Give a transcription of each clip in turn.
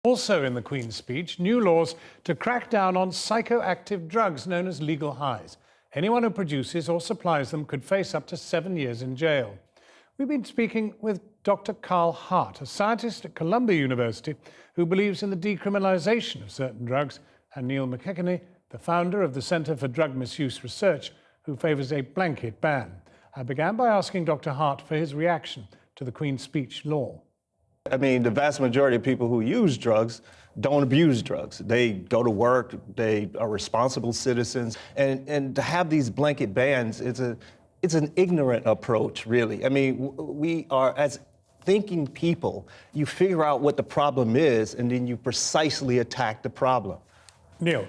Also in the Queen's speech, new laws to crack down on psychoactive drugs known as legal highs. Anyone who produces or supplies them could face up to 7 years in jail. We've been speaking with Dr. Carl Hart, a scientist at Columbia University who believes in the decriminalisation of certain drugs, and Neil McKechnie, the founder of the Centre for Drug Misuse Research, who favours a blanket ban. I began by asking Dr. Hart for his reaction to the Queen's speech law. I mean, the vast majority of people who use drugs don't abuse drugs. They go to work, they are responsible citizens, and to have these blanket bans, it's an ignorant approach, really. I mean, we are, as thinking people, you figure out what the problem is, and then you precisely attack the problem. Neil.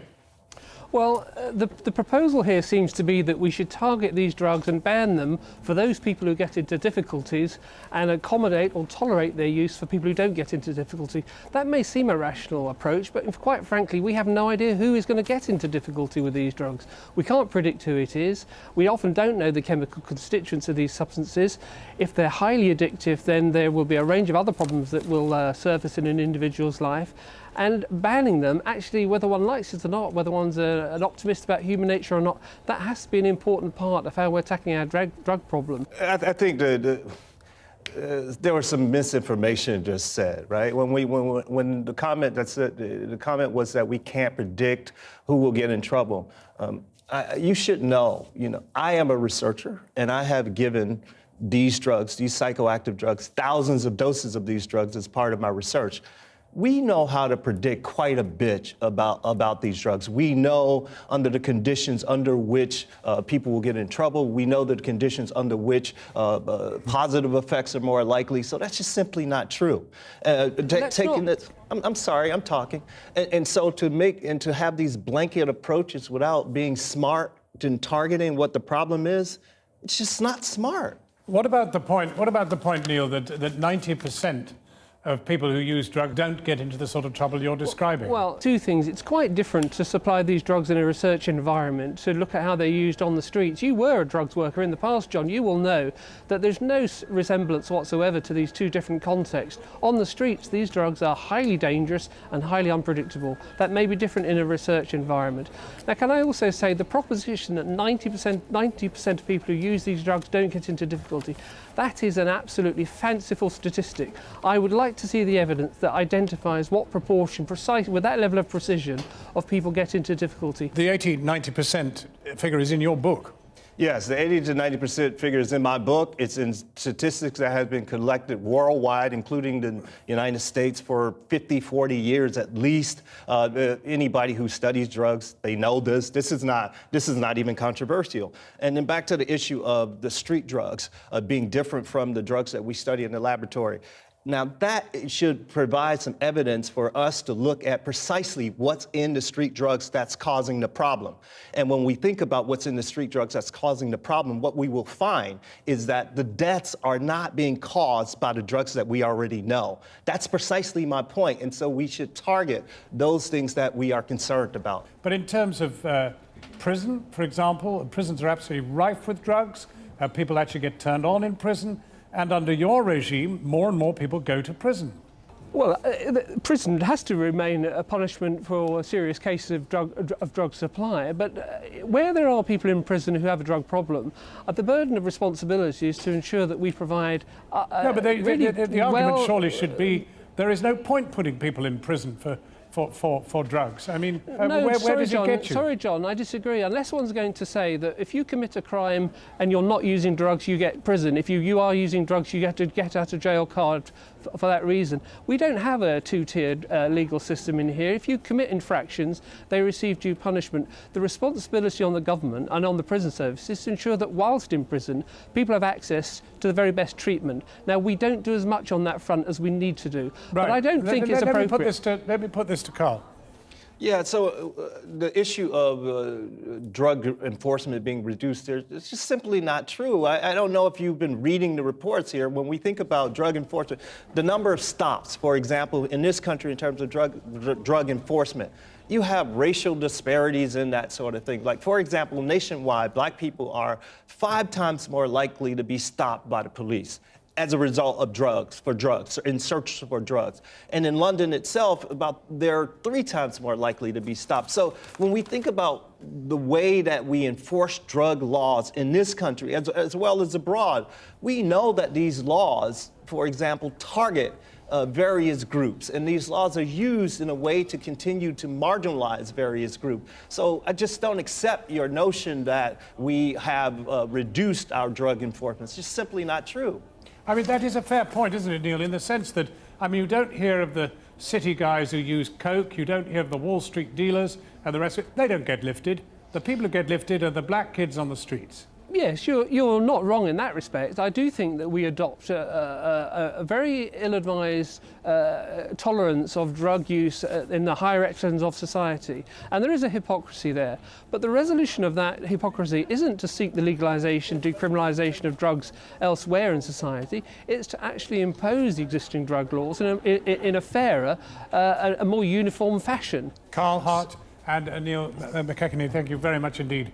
Well, the proposal here seems to be that we should target these drugs and ban them for those people who get into difficulties and accommodate or tolerate their use for people who don't get into difficulty. That may seem a rational approach, but quite frankly, we have no idea who is going to get into difficulty with these drugs. We can't predict who it is. We often don't know the chemical constituents of these substances. If they're highly addictive, then there will be a range of other problems that will surface in an individual's life. And banning them, actually, whether one likes it or not, whether one's an optimist about human nature or not, that has to be an important part of how we're tackling our drug problem. I think there was some misinformation just said, right? When the comment the comment was that we can't predict who will get in trouble. You should know, I am a researcher, and I have given these drugs, these psychoactive drugs, thousands of doses of these drugs as part of my research. We know how to predict quite a bit about these drugs. We know under the conditions under which people will get in trouble. We know the conditions under which positive effects are more likely. So that's just simply not true. I'm sorry, I'm talking. And so to have these blanket approaches without being smart in targeting what the problem is, it's just not smart. What about the point, Neil, that 90% of people who use drugs don't get into the sort of trouble you're describing? Well, two things. It's quite different to supply these drugs in a research environment, to look at how they're used on the streets. You were a drugs worker in the past, John. You will know that there's no resemblance whatsoever to these two different contexts. On the streets, these drugs are highly dangerous and highly unpredictable. That may be different in a research environment. Now, can I also say the proposition that 90% of people who use these drugs don't get into difficulty, that is an absolutely fanciful statistic. I would like to see the evidence that identifies what proportion, precisely with that level of precision, of people get into difficulty. The 80–90% figure is in your book. Yes, the 80 to 90% figure is in my book. It's in statistics that have been collected worldwide, including the United States, for 50, 40 years at least. Anybody who studies drugs, they know this. This is not even controversial. And then back to the issue of the street drugs being different from the drugs that we study in the laboratory. Now, that should provide some evidence for us to look at precisely what's in the street drugs that's causing the problem. And when we think about what's in the street drugs that's causing the problem, what we will find is that the deaths are not being caused by the drugs that we already know. That's precisely my point. And so we should target those things that we are concerned about. But in terms of prison, for example, prisons are absolutely rife with drugs. People actually get turned on in prison. And under your regime, more and more people go to prison. Well, prison has to remain a punishment for serious cases of drug supply, but where there are people in prison who have a drug problem, the burden of responsibility is to ensure that we provide no, but the argument surely should be there is no point putting people in prison for drugs. I mean, where does it get you? Sorry, John, I disagree. Unless one's going to say that if you commit a crime and you're not using drugs, you get prison. If you are using drugs, you get to get out of jail card for that reason. We don't have a two-tiered legal system in here. If you commit infractions, they receive due punishment. The responsibility on the government and on the prison service is to ensure that whilst in prison, people have access to the very best treatment. Now, we don't do as much on that front as we need to do. Right. But I don't think it's appropriate. Let me put this to Carl. Yeah, so the issue of drug enforcement being reduced there is just simply not true. I don't know if you've been reading the reports here. When we think about drug enforcement, the number of stops, for example, in this country in terms of drug enforcement, you have racial disparities and that sort of thing. Like, for example, nationwide, black people are 5 times more likely to be stopped by the police. as a result of drugs, in search for drugs. And in London itself, they're 3 times more likely to be stopped. So when we think about the way that we enforce drug laws in this country, as well as abroad, we know that these laws, for example, target various groups, and these laws are used in a way to continue to marginalize various groups. So I just don't accept your notion that we have reduced our drug enforcement. It's just simply not true. I mean, that is a fair point, isn't it, Neil, in the sense that, I mean, you don't hear of the city guys who use coke, you don't hear of the Wall Street dealers and the rest of it. They don't get lifted. The people who get lifted are the black kids on the streets. Yes, you're not wrong in that respect. I do think that we adopt a very ill-advised tolerance of drug use in the higher echelons of society. And there is a hypocrisy there. But the resolution of that hypocrisy isn't to seek the legalisation, decriminalisation of drugs elsewhere in society. It's to actually impose the existing drug laws in a fairer, a more uniform fashion. Carl Hart and Neil McKechnie, thank you very much indeed